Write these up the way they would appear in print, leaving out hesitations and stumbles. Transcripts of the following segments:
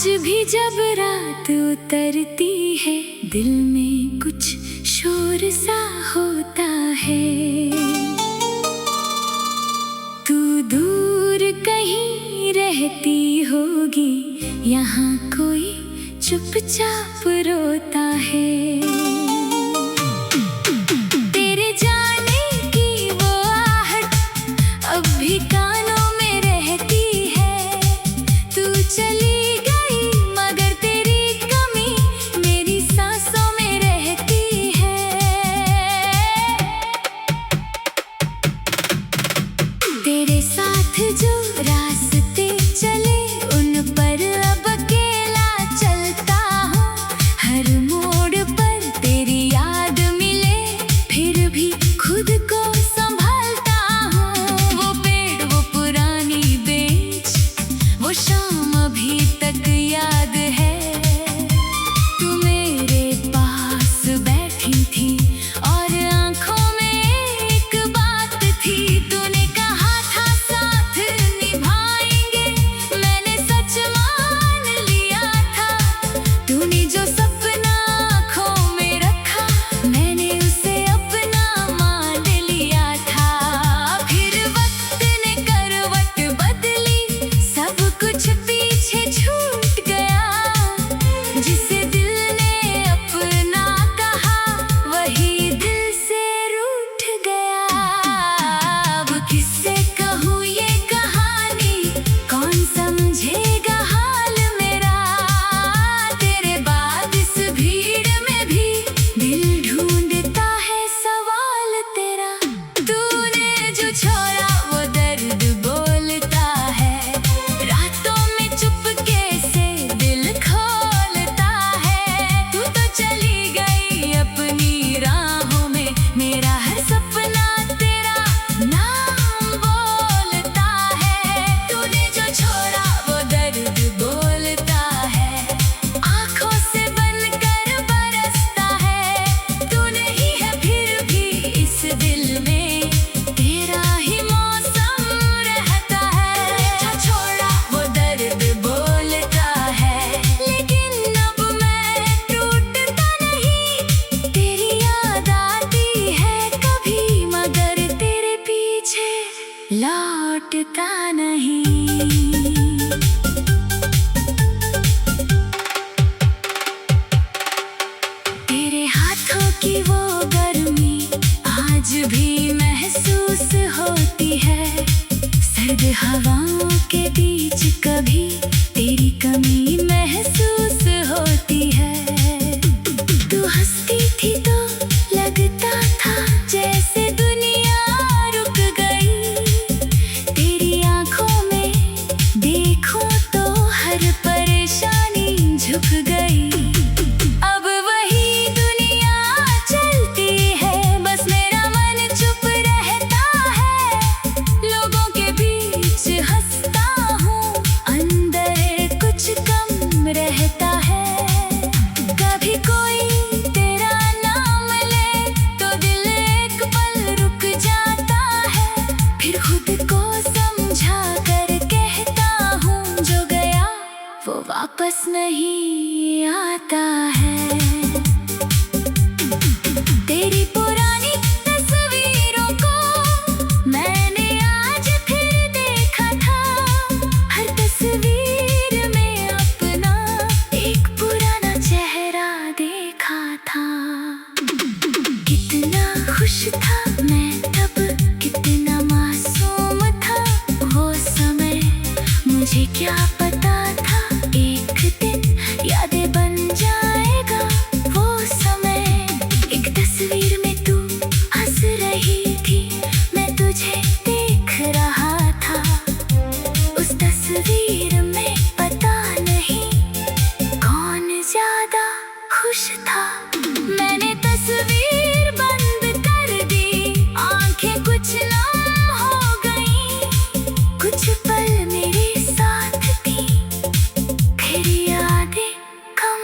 भी जब रात उतरती है दिल में कुछ शोर सा होता है। तू दूर कहीं रहती होगी, यहाँ कोई चुपचाप रोता है। तेरे जाने की वो आहट अब भी कानों में रहती है। तू चली गई मगर तेरी कमी मेरी सांसों में रहती है। तेरे साथ जो रास्ते चले उन पर अब अकेला चलता हूँ। हर मोड़ पर तेरी याद मिले फिर भी खुद को संभालता हूँ। वो पेड़ वो पुरानी बेंच वो शाम अभी तक याद है। तू मेरे पास बैठी थी और आंखों में एक बात थी। तूने कहा था साथ निभाएंगे, मैंने सच मान लिया था। तूने जो सपना आँखों में रखा मैंने उसे अपना मान लिया था। फिर वक्त ने करवट बदली, सब कुछ पीछे छूट गया। जिसे दिल ने अपना कहा वही दिल से रूठ गया। अब किससे कहूँ ये कहानी, कौन समझेगा हाल मेरा। तेरे बाद इस भीड़ में भी दिल ढूंढता है सवाल तेरा। तूने जो छोड़ा वो दर्द बोलता है, रातों में चुपके से दिल खोलता है। तू तो चली गई अपनी राहों में, मेरा हर सपना तेरा नाम बोलता है। तूने जो छोड़ा वो दर्द बोलता है, आँखों से बनकर बरसता है। तू नहीं है फिर भी इस दिल में, तेरा ही मौसम रहता है। जो छोड़ा वो दर्द बोलता है, लेकिन अब मैं टूटता नहीं। तेरी याद आती है कभी मगर तेरे पीछे लौटता नहीं। तेरे हाथों की वो गर्मी आज भी महसूस होती है। सर्द हवाओं के बीच कभी तेरी कमी महसूस होती है। तू हंसती थी तो लगता था जैसे दुनिया रुक गई। तेरी आंखों में देखूं तो हर परेशानी झुक गई। अब वही दुनिया चलती है, बस मेरा मन चुप रहता है। लोगों के बीच हंसता हूँ, अंदर कुछ कम रहता है। कभी कोई तेरा नाम ले तो दिल एक पल रुक जाता है। फिर खुद को समझा कर कहता हूँ जो गया वो वापस नहीं आता है। तेरी पुरानी तस्वीरों को मैंने आज फिर देखा था। हर तस्वीर में अपना एक पुराना चेहरा देखा था। कितना खुश था मैं तब, कितना मासूम था वो समय। मुझे क्या पता था एक दिन यादें बन जाएगा वो समय। एक तस्वीर में तू हंस रही थी, मैं तुझे देख रहा था। उस तस्वीर में पता नहीं कौन ज्यादा खुश था। मैंने तस्वीर बंद कर दी, आंखें कुछ नम हो गईं। कुछ पल मेरे साथ थी, फिर यादें कम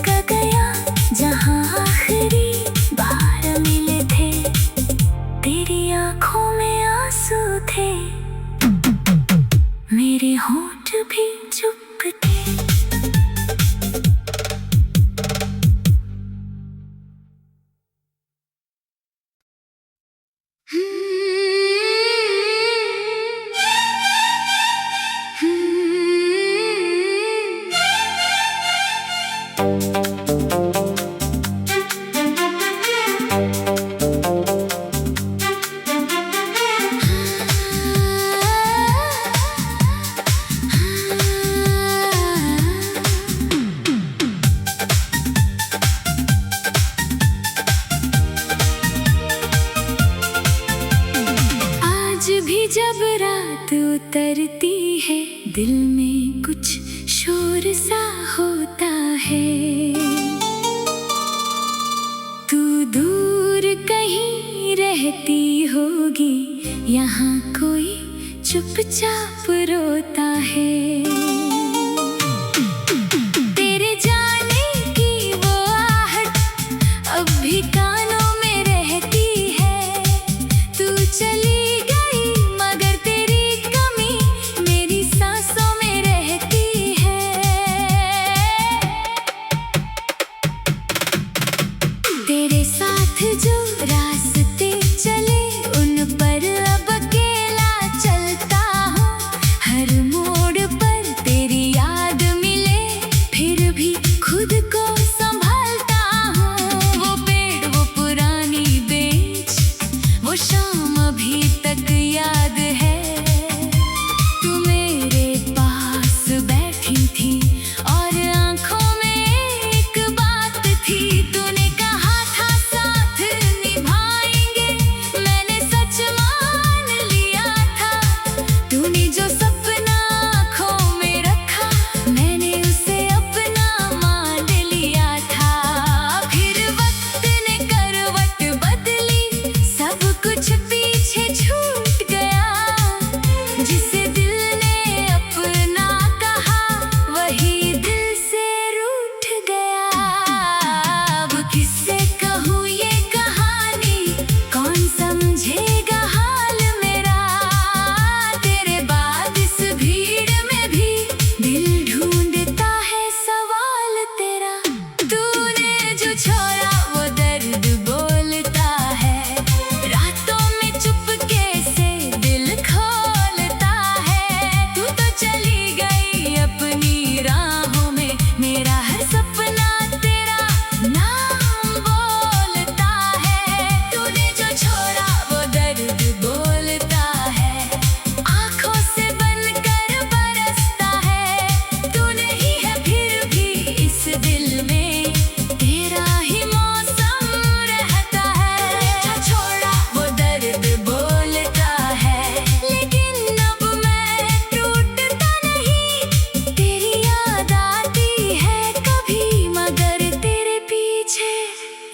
जगह गया जहाँ आखिरी बार मिले थे। तेरी आंखों में आंसू थे, मेरे होंठ भी चुप थे। जब रात उतरती है दिल में कुछ शोर सा होता है। तू दूर कहीं रहती होगी, यहाँ कोई चुपचाप रोता है। तेरे जाने की वो आहट अब भी कानों में रहती है। तू चली तेरे साथ जो रास्ते चले उन पर अब अकेला चलता हूँ। हर मोड़ पर तेरी याद मिले फिर भी खुद को संभालता हूँ। वो पेड़, वो पुरानी बेंच, वो शाम अभी तक याद है। तू मेरे पास बैठी थी और आंखों में एक बात थी। तूने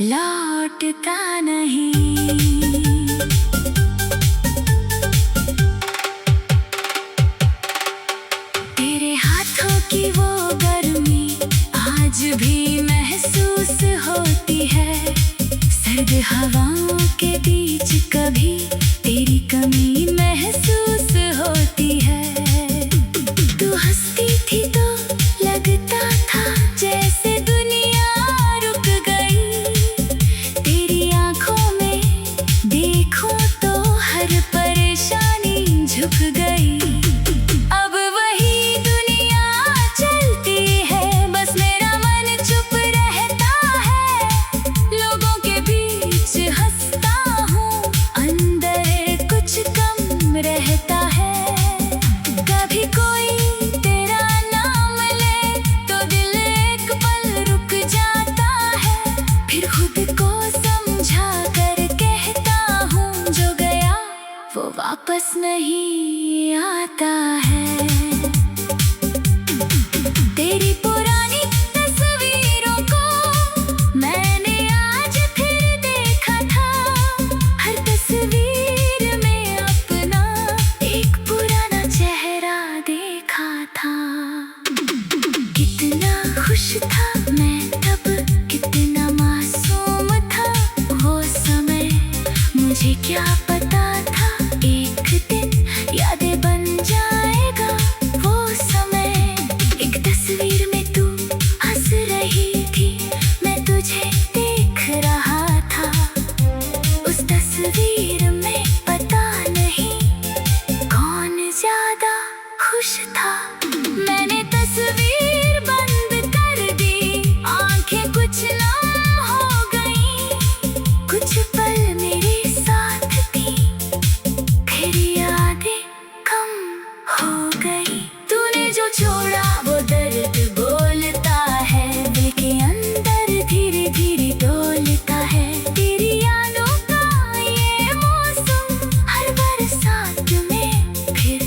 लौटता नहीं। तेरे हाथों की वो गर्मी आज भी महसूस होती है। सर्द हवाओं के बीच कभी तेरी कमी महसूस होती है। तू हंसती थी तो लगता था जैसे दुनिया रुक गई। तेरी आंखों में देखूं तो हर परेशानी झुक गई। अब वही दुनिया चलती है, बस मेरा मन चुप रहता है। लोगों के बीच हंसता हूँ, अंदर कुछ कम रहता है। कभी कोई तेरा नाम ले तो दिल एक पल रुक जाता है। फिर खुद को समझा कर कहता हूँ जो गया वो वापस नहीं आता है। तेरी पुरानी तस्वीरों को मैंने आज फिर देखा था। हर तस्वीर में अपना एक पुराना चेहरा देखा था। कितना खुश था मैं तब तुझे देख रहा था। उस तस्वीर में पता नहीं कौन ज्यादा खुश था। मैंने तस्वीर बंद कर दी, आंखें कुछ नम हो गईं। कुछ पल मेरे साथ थी, फिर यादें कम हो गई। तूने जो छोड़ा वो दर्द बोलता है, दिल के अंदर धीरे धीरे डोलता है। तेरी यादों का ये मौसम हर बरसात में फिर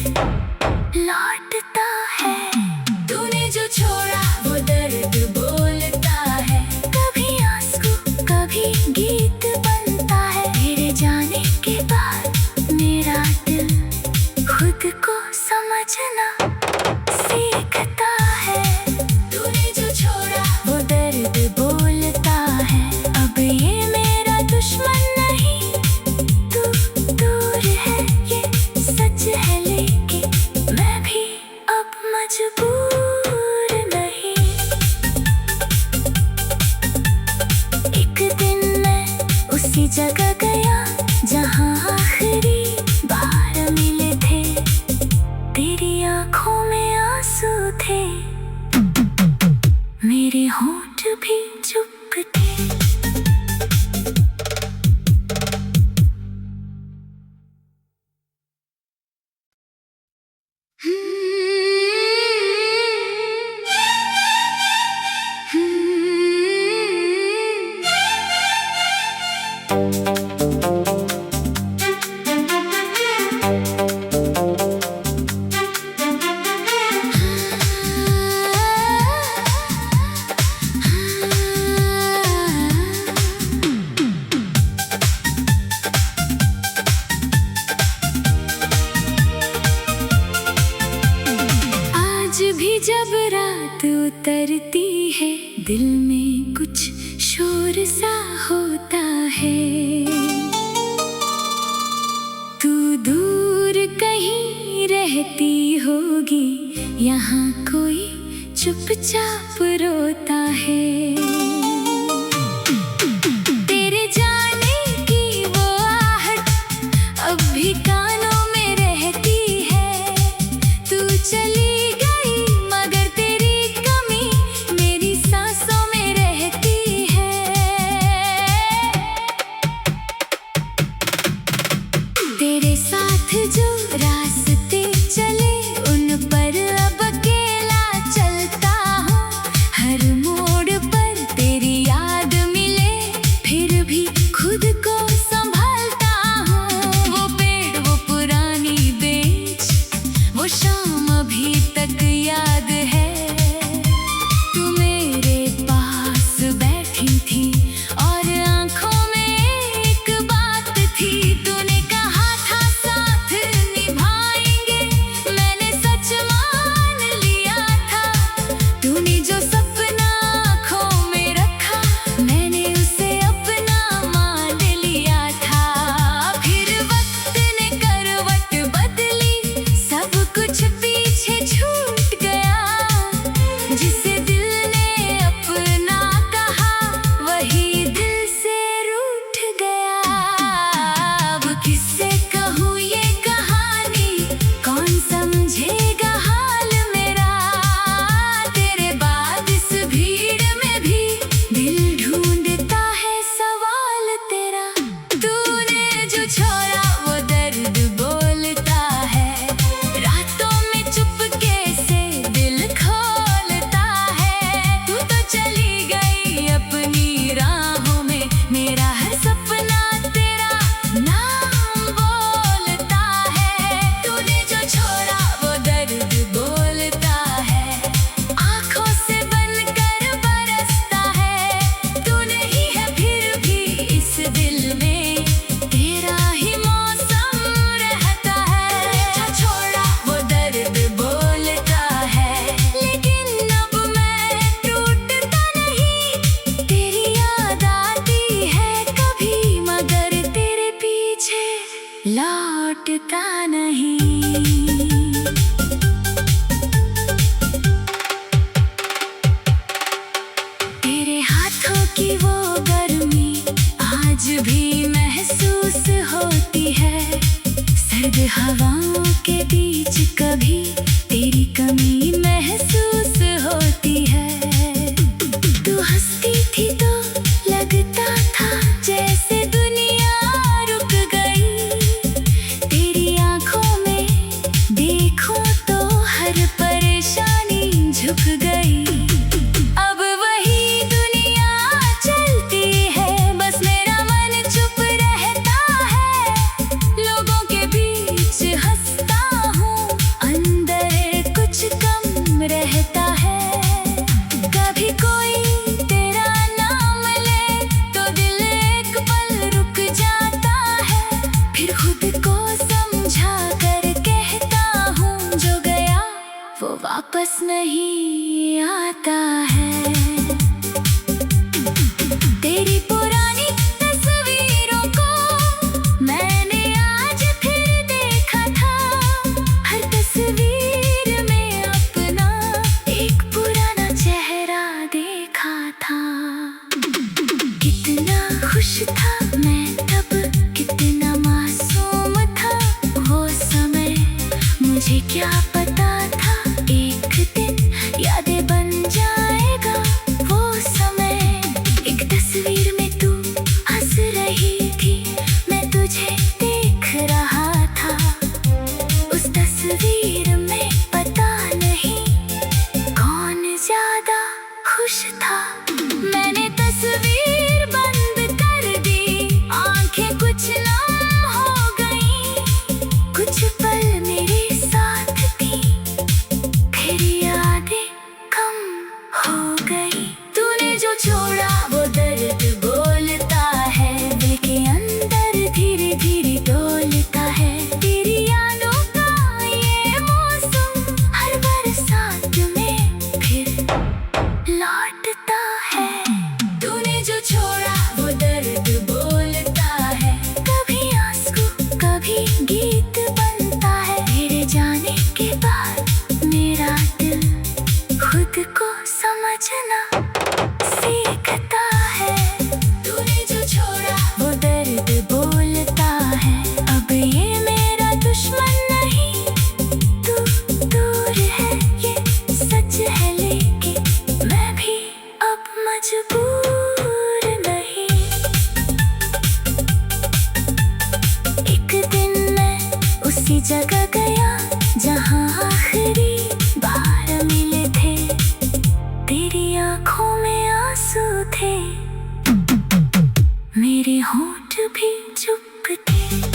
लौटता है। तूने जो छोड़ा वो दर्द बोलता है, कभी आंसू कभी गीत बनता है। तेरे जाने के बाद मेरा दिल खुद को समझना सीखता है। तूने जो छोड़ा वो दर्द बोलता है, अब ये मेरा दुश्मन नहीं। तू दूर है ये सच है, लेकिन मैं भी अब मजबूर नहीं। एक दिन मैं उसी जगह गया जहाँ आखिरी बार मिले थे। तेरी आँखों में आंसू थे, मेरे होंठ भी चुप थे। आज भी जब रात उतरती है, दिल में कुछ शोर सा होता है। तू दूर कहीं रहती होगी, यहाँ कोई चुपचाप रोता है। तेरे जाने की वो आहट अब भी कानों में रहती है। तू चली गई मगर तेरी कमी मेरी सांसों में रहती है। तेरे साथ जो रास्ते चले उन पर अब अकेला चलता हूँ। हर मोड़ पर तेरी याद मिले, फिर भी खुद को संभालता हूँ। वो पेड़ वो पुरानी बेंच, वो शाम अभी तक याद है। तू मेरे पास बैठी थी और आंखों में एक बात थी। तूने कहा था साथ निभाएंगे, मैंने सच मान लिया था। तूने जो सपना आंखों में रखा, मैंने उसे अपना मान लिया था। फिर वक्त ने करवट बदली, सब कुछ पीछे छूट गया। जिसे दिल ने अपना कहा, वही दिल से रूठ गया। अब किससे कहूँ ये कहानी, कौन समझेगा हाल मेरा। तेरे बाद इस भीड़ में भी दिल ढूंढता है सवाल तेरा। तूने जो छोड़ा वो दर्द बोलता है, रातों में चुपके से दिल खोलता है। तू तो चली गई अपनी राहों में, मेरा हर सपना तेरा नाम बोलता है। तूने जो छोड़ा वो दर्द बोलता है, आंखों से बनकर बरसता है। तू नहीं है फिर भी इस दिल में, तेरा ही मौसम रहता है। जो छोड़ा वो दर्द बोलता है, लेकिन अब मैं टूटता नहीं। तेरी याद आती है कभी, मगर तेरे पीछे लौटता नहीं। तेरे हाथों की वो गर्मी आज भी महसूस होती है। सर्द हवाओं के बीच कभी तेरी कमी महसूस होती है। तू हंसती थी तो लगता था जैसे दुनिया रुक गई। तेरी आंखों में देखूं तो हर परेशानी झुक गई। अब वही दुनिया चलती है, बस मेरा मन चुप रहता है। लोगों के बीच हंसता हूँ, अंदर कुछ कम रहता है। कभी कोई तेरा नाम ले तो दिल एक पल रुक जाता है। फिर खुद को समझा कर कहता हूँ, जो गया वो वापस नहीं आता है। तेरी पुरानी तस्वीरों को मैंने आज फिर देखा था। हर तस्वीर में अपना एक पुराना चेहरा देखा था। कितना खुश था मैं तब, कितना मासूम था वो समय। मुझे क्या पता था एक दिन यादें बन जाएगा वो समय। एक तस्वीर में तू हंस रही थी, मैं तुझे देख रहा था। उस तस्वीर में पता नहीं कौन ज्यादा खुश था। मैंने तस्वीर बंद कर दी, आंखें कुछ नम हो गई। कुछ पल मेरे साथ थी, फिर यादें कम हो गई। तूने जो छोड़ा वो दर्द बोलता है, दिल के अंदर धीरे धीरे डोलता है। तेरी यादों का ये मौसम हर बरसात में फिर लौटता है। तूने जो छोड़ा वो दर्द बोलता है, कभी आंसू कभी गीत बनता है। तेरे जाने के बाद मेरा दिल खुद को समझना सीखता है। तूने जो छोड़ा वो दर्द बोलता है, अब ये मेरा दुश्मन नहीं। तू दूर है ये सच है, लेकिन मैं भी अब मजबूर नहीं। एक दिन मैं उसी जगह गया जहाँ आखिरी बार मिले थे। तेरी आंखों में आंसू थे, मेरे होंठ भी चुप थे।